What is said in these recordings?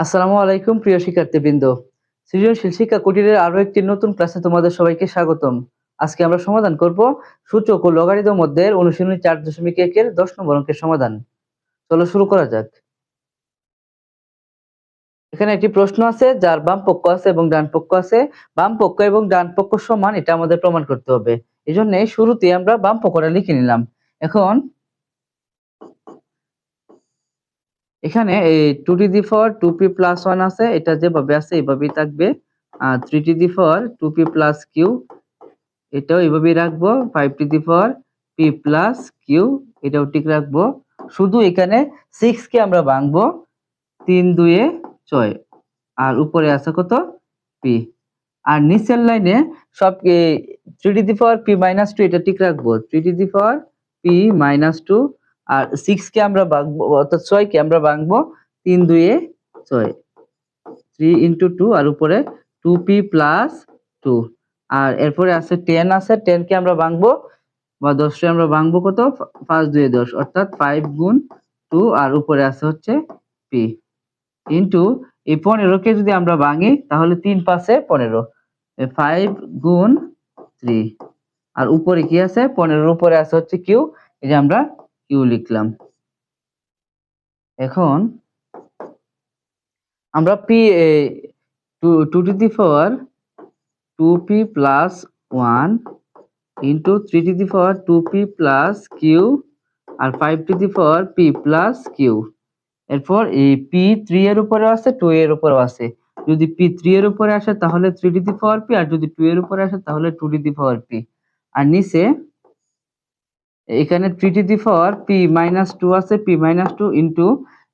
আসসালামু আলাইকুম প্রিয় শিক্ষার্থীবৃন্দ। সৃজনশীল শিক্ষা কুটিরের আরো একটি নতুন ক্লাসে তোমাদের সবাইকে স্বাগতম। আজকে আমরা সমাধান করব সূচক ও লগারিদম অধ্যায়ের অনুশীলনী 4.1 এর 10 নম্বর অঙ্কের সমাধান। চলো শুরু করা যাক। এখানে একটি প্রশ্ন আছে যার বাম পক্ষ আছে এবং ডান পক্ষ আছে। বাম পক্ষ এবং ডান পক্ষ সমান এটা আমাদের প্রমাণ করতে হবে। এজন্য শুরুতেই আমরা বাম পক্ষটা লিখে নিলাম। এখন এখানে এই 2 টু পি প্লাস 1 আছে, এটা যেভাবে আছে এইভাবেই থাকবে। আর 3 প্লাস কিউ এটাও এইভাবেই রাখবো। 5 প্লাস কিউ এটাও ঠিক রাখবো। শুধু এখানে 6 কে আমরা ভাঙবো 3 2 6 আর উপরে আছে কত পি। আর নিচের লাইনে সব 3 পি - 2 এটা ঠিক রাখবো। 3 পি - 2 আর 6 কে আমরা ভাঙবো, অর্থাৎ 6 কে আমরা ভাঙবো 3 2 6, 3 × 2 আর উপরে 2p+2। আর এরপরে আছে 10 আছে, 10 কে আমরা ভাঙবো বা 10 কে আমরা ভাঙবো কত 5 2 10, অর্থাৎ 5 × 2 আর উপরে আছে হচ্ছে p ইনটু এই 15 কে যদি আমরা ভাঙি তাহলে 3 5 এ 15, 5 × 3 আর উপরে কি আছে 15 এর উপরে আছে হচ্ছে q, এই যে আমরা q লিখলাম। এখন আমরা p 2p+1 ইন্টু 3p+q আর 5p+q। এরপর এই p3 এর উপরে আছে, 2 এর উপরেও আছে। যদি p3 এর উপরে আসে তাহলে 3p, আর যদি 2 এর উপরে আসে তাহলে 2p। আর নিচে এখানে 3p-2 আছে, p-2 ইন্টু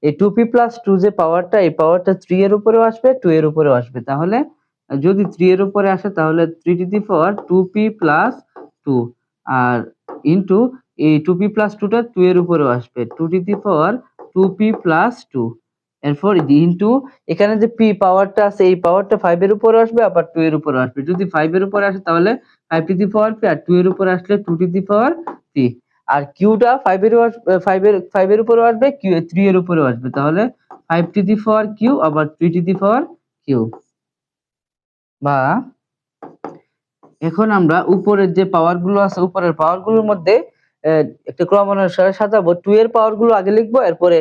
এই 2p+2 যে পাওয়ারটা, এই পাওয়ারটা 3 এর উপরেও আসবে, 2 এর উপরেও আসবে। তাহলে যদি 3 এর উপরে আসে তাহলে 3p+2 আর ইন্টু এই 2p+2 টা 2 এর উপরেও আসবে, 2p+2। এরপর ইন্টু এখানে যে p পাওয়ারটা আছে এই পাওয়ারটা 5 এর উপরে আসবে আবার 2 এর উপরে আসবে। যদি 5 এর উপরে আসে তাহলে 5p আর 2 এর উপরে আসলে 2p। আর কিউটা 5 এর 5 এর উপরেও আসবে, কিউ 3 এর উপরেও আসবে। তাহলে 5p আবার 3p। বা এখন আমরা উপরের যে পাওয়ার গুলো আছে উপরের পাওয়ার গুলোর মধ্যে একটা ক্রম অনুসারে সাজাবো। 2 এর পাওয়ার গুলো আগে লিখবো, এরপরে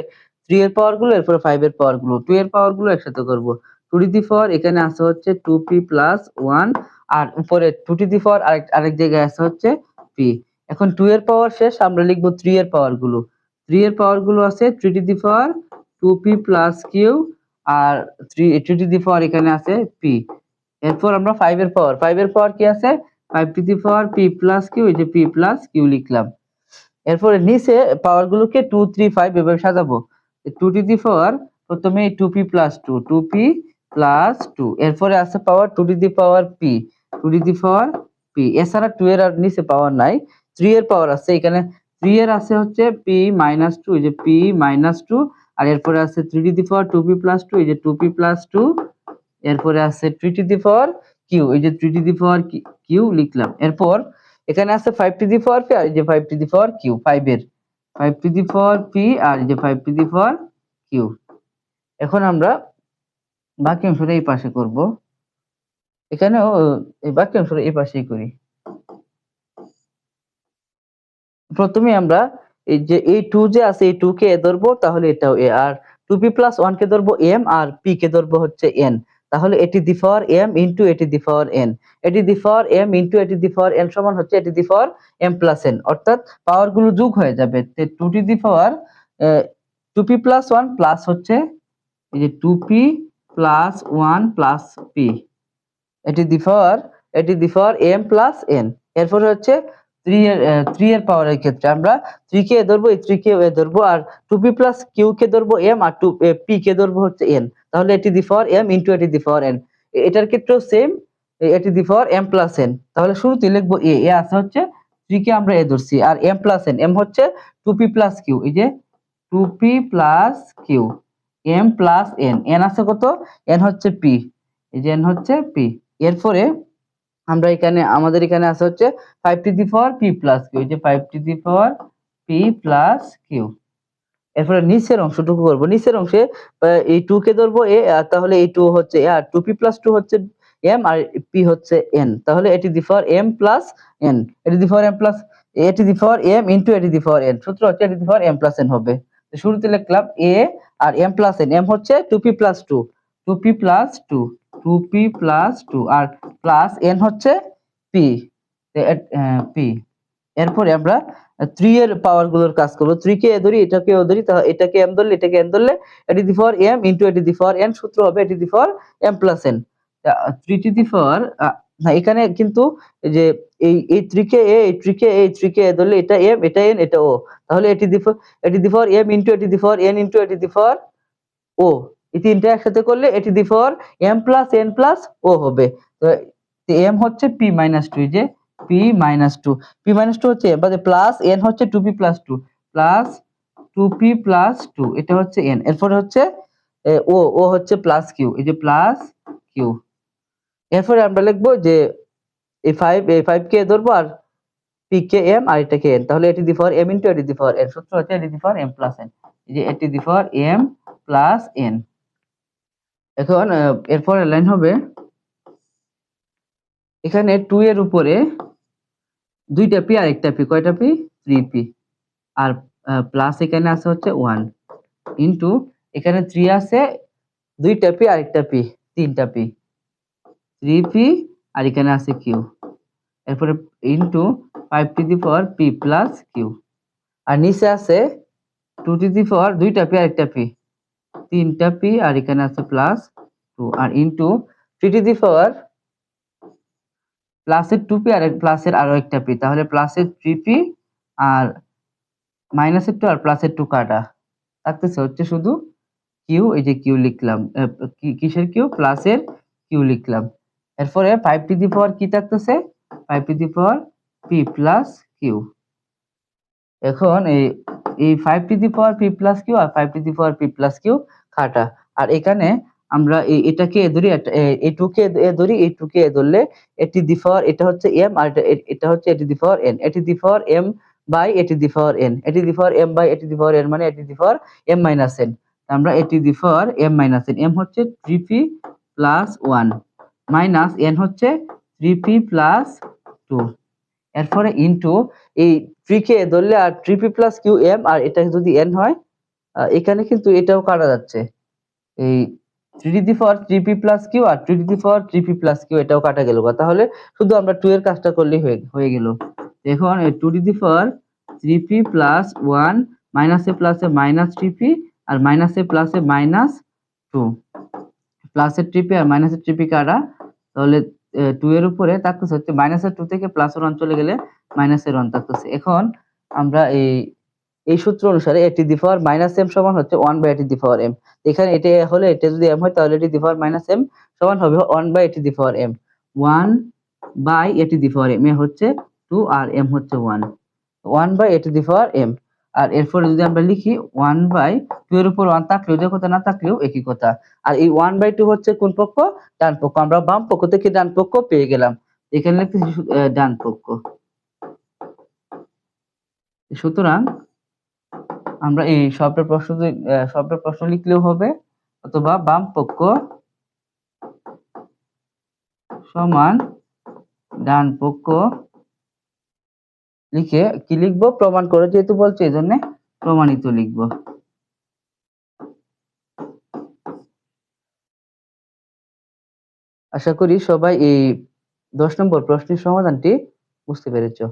3 এর পাওয়ার গুলো, এরপরে 5 এর পাওয়ার গুলো। 2 এর পাওয়ার গুলো একসাথে করব। 2 এখানে আছে হচ্ছে 2p+1 আর উপরে 2 আরেক জায়গায় আছে হচ্ছে p। এখন 2 এর পাওয়ার শেষ, আমরা লিখবো 3 এর পাওয়ার গুলো। 3 এর পাওয়ার গুলো আছে 3p+q আর 3 এখানে আছে p। এরপর আমরা 5 এর পাওয়ার কি আছে 5p+q, এই যে p+q লিখলাম। এরপরে নিচে পাওয়ার গুলোকে 2 3 5 এভাবে সাজাবো। 2 প্রথমে 2p+2 এরপরে আছে পাওয়ার 2p এছাড়া 2 এর আর নিচে পাওয়ার নাই। 3 এর পাওয়ার আছে, এখানে 3 এর আছে হচ্ছে p-2, এই যে p-2 আর এরপরে আছে 2p+2, এই যে 2p+2। এরপরে আছে 3 কিউ, এই যে 3 কিউ লিখলাম। এরপর এখানে আছে 5p আর এই যে 5 কিউ, 5 এর 5p আর এই যে 5 কিউ। এখন আমরা বাকি অংশটা এই পাশে করব। এখানেও এই বাকি অংশটা এই পাশেই করি। প্রথমে আমরা এই যে এই 2 যে আছে এই 2 কে এ ধরবো, তাহলে এটাও এ। আর 2p+1 কে ধরবো m আর p কে ধরবো হচ্ছে n। তাহলে এটি দি পাওয়ার m ইনটু এটি দি পাওয়ার n, এটি দি পাওয়ার m ইনটু এটি দি পাওয়ার n সমান হচ্ছে এটি দি পাওয়ার m+n, অর্থাৎ পাওয়ার গুলো যোগ হয়ে যাবে। 2p+1 প্লাস হচ্ছে এই যে 2p+1 প্লাস p, এটি দি পাওয়ার m+n। এরপরে হচ্ছে 3 এর পাওয়ারের ক্ষেত্রে আমরা 3 কে ধরবো, এই 3 কে ধরবো, আর 2p+q কে ধরবো m আর 2p কে ধরবো হচ্ছে n। তাহলে এটি দি পাওয়ার m ইনটু এটি দি পাওয়ার n। এটার ক্ষেত্রেও সেম, এটি দি পাওয়ার m+n। তাহলে শুরুতে লিখবো এ আছে হচ্ছে 3 কে আমরা এ ধরছি আর m+n, m হচ্ছে 2p+q, এই যে 2p+q m+n, n আছে কত n হচ্ছে p, এই যে n হচ্ছে p। এরপরে আমরা এখানে আমাদের এখানে আছে হচ্ছে 5p+q, এই যে 5p+q। এরপরে নিচের অংশটুকু করব। নিচের অংশে এই 2 কে ধরবো a, আর তাহলে এই 2 হচ্ছে a, আর 2p + 2 হচ্ছে m, আর p হচ্ছে n। তাহলে এটি দি পাওয়ার m + n, এটি দি পাওয়ার m প্লাস এটি দি পাওয়ার m ইনটু এটি দি পাওয়ার n। সূত্র হচ্ছে এটি দি পাওয়ার m + n হবে। তো শুরুতে লিখলাম a R m + n। m হচ্ছে 2p + 2, 2p + 2, 2p + 2, আর প্লাস n হচ্ছে p, p। এরপরে আমরা 3 এর পাওয়ার গুলোর কাজ করব। 3 কে এ ধরি, এটাকে ও ধরি, তাহলে এটাকে m ধরলে এটাকে n ধরলে এটি দি পাওয়ার m ইনটু এটি দি পাওয়ার n। সূত্র হবে এটি দি পাওয়ার m + n। 3 টু দি পাওয়ার না, এখানে কিন্তু এই যে এই 3 কে a, এই 3 কে a, এই 3 কে a ধরলে এটা m, এটা n, এটা o। তাহলে এটি দি পাওয়ার m ইনটু এটি দি পাওয়ার n ইনটু এটি দি পাওয়ার o। এই তিনটা একসাথে করলে এটি দি পাওয়ার m + n + o হবে। তো m হচ্ছে p - 2, যে p - 2, p - 2 হচ্ছে বাদে প্লাস n হচ্ছে 2p + 2 প্লাস 2p + 2, এটা হচ্ছে n। এরপরে হচ্ছে o হচ্ছে প্লাস q, এই যে প্লাস q। এরপরে আমরা লিখবো যে এই 5 কে ধরবো, আর p কে m, আর এটাকে n। তাহলে এটি দি পাওয়ার m ইনটু এটি দি পাওয়ার n। সূত্র হচ্ছে এটি দি পাওয়ার m + n, এই যে এটি দি পাওয়ার m + n। এখন এরপরের লাইন হবে এখানে 2 এর উপরে দুইটা p আর একটা p, কয়টা p? 3p, আর প্লাস এখানে আছে হচ্ছে 1 ইনটু এখানে 3 আছে, দুইটা p আর একটা p, তিনটা p, 3p, আর এখানে আছে q। এরপরে into 5 to the power p + q, আর নিচে আছে 2 টু দি পাওয়ার দুইটা p আর একটা p, তিনটা p, আর এখানে আছে +2, আর ইনটু 3 টু দি পাওয়ার প্লাসের 2p আর প্লাসের আরো একটা p, তাহলে প্লাসের 3p আর মাইনাসের 2 আর প্লাসের 2 কাটা থাকতেছে হচ্ছে শুধু q। এই যে q লিখলাম, কিসের q? প্লাসের q লিখলাম। এরপরে 5 টু দি পাওয়ার কি থাকতেছে? 5 to the power p + q। এখন এই 5 to the power p + q আর 5 to the power p + q কাটা। আর এখানে আমরা এটাকে এ ধরি, এই 2 কে এ ধরি, এই 2 কে এ ধরলে এটি দি পাওয়ার, এটা হচ্ছে m, আর এটা হচ্ছে এটি দি পাওয়ার n, এটি দি পাওয়ার m বাই এটি দি পাওয়ার n, এটি দি পাওয়ার m বাই এটি দি পাওয়ার n, মানে এটি দি পাওয়ার m - n। আমরা এটি দি পাওয়ার m - n, m হচ্ছে 3p + 1 মাইনাস n হচ্ছে 3p + 2। এরপরে ইনটু এই 3 কে ধরলে, আর 3p + qm, আর এটা যদি n হয়, এখানে কিন্তু এটাও কাটা যাচ্ছে। এই 3 to the power 3p + q আর 3 to the power 3p + q এটাও কাটা গেল। তাহলে শুধু আমরা 2 এর কাজটা করলেই হয়ে গেল। এখন 2 টু দি পাওয়ার 3p + 1 মাইনাসে প্লাসে -3p, আর মাইনাসে প্লাসে -2, প্লাসের 3p আর মাইনাসের 3p কাটা। তাহলে 2 এর উপরে থাকতেছে হচ্ছে -2 থেকে +1 চলে গেলে -1 থাকতেছে। এখন আমরা এই সূত্র অনুসারে এটি দি পাওয়ার -m সমান হচ্ছে 1 বাই এটি দি পাওয়ার m। এখানে এটা হলে এটা যদি m হয়, তাহলে এটি দি পাওয়ার -m সমান হবে 1 বাই এটি দি পাওয়ার m। 1 বাই এটি দি পাওয়ার m, এ হচ্ছে 2 আর m হচ্ছে 1, 1 বাই এটি দি পাওয়ার m। আর এরপরে যদি আমরা লিখি 1 বাই 2 এর উপর 1 থাকলেও যে কথা, না থাকলেও একই কথা। আর এই 1/2 হচ্ছে কোন পক্ষ? ডান পক্ষ। আমরা বাম পক্ষ থেকে ডান পক্ষ পেয়ে গেলাম। এখানে লিখতেছি ডান পক্ষ। সুতরাং আমরা এই শব্দের প্রশ্ন লিখলেও হবে, অথবা বাম পক্ষ সমান ডান পক্ষ লিখে কি লিখবো? প্রমাণ করে যেহেতু বলছে, এই জন্য প্রমাণিত লিখবো। আশা করি সবাই এই 10 নম্বর প্রশ্নের সমাধানটি বুঝতে পেরেছো।